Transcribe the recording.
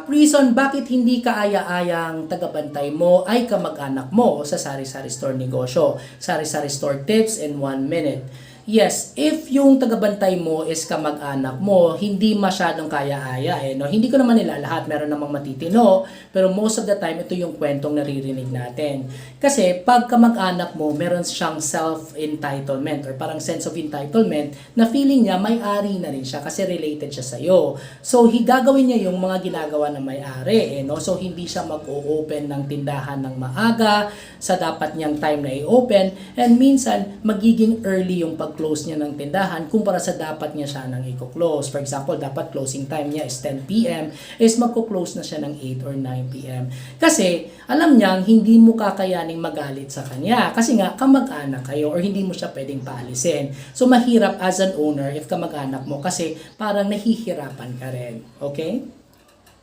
Reason bakit hindi kaaya-ayang tagabantay mo ay kamag-anak mo sa sari-sari store negosyo. Sari-sari store tips in 1 minute. Yes, if yung tagabantay mo is kamag-anak mo, hindi masyadong kaya-aya no? Hindi ko naman nila lahat, meron namang matitino, pero most of the time ito yung kwentong naririnig natin. Kasi pag kamag-anak mo, meron siyang self-entitlement or parang sense of entitlement na feeling niya may-ari na rin siya kasi related siya sa'yo. So, gagawin niya yung mga ginagawa na may-ari no? So, hindi siya mag-o-open ng tindahan ng maaga sa dapat niyang time na i-open, and minsan magiging early yung pag-close niya ng tindahan kumpara sa dapat niya siya nang i-close. For example, dapat closing time niya is 10 p.m. is magko-close na siya ng 8 or 9 p.m. Kasi alam niyang hindi mo kakayaning magalit sa kanya kasi nga kamag-anak kayo or hindi mo siya pwedeng paalisin. So mahirap as an owner if kamag-anak mo kasi parang nahihirapan ka rin. Okay?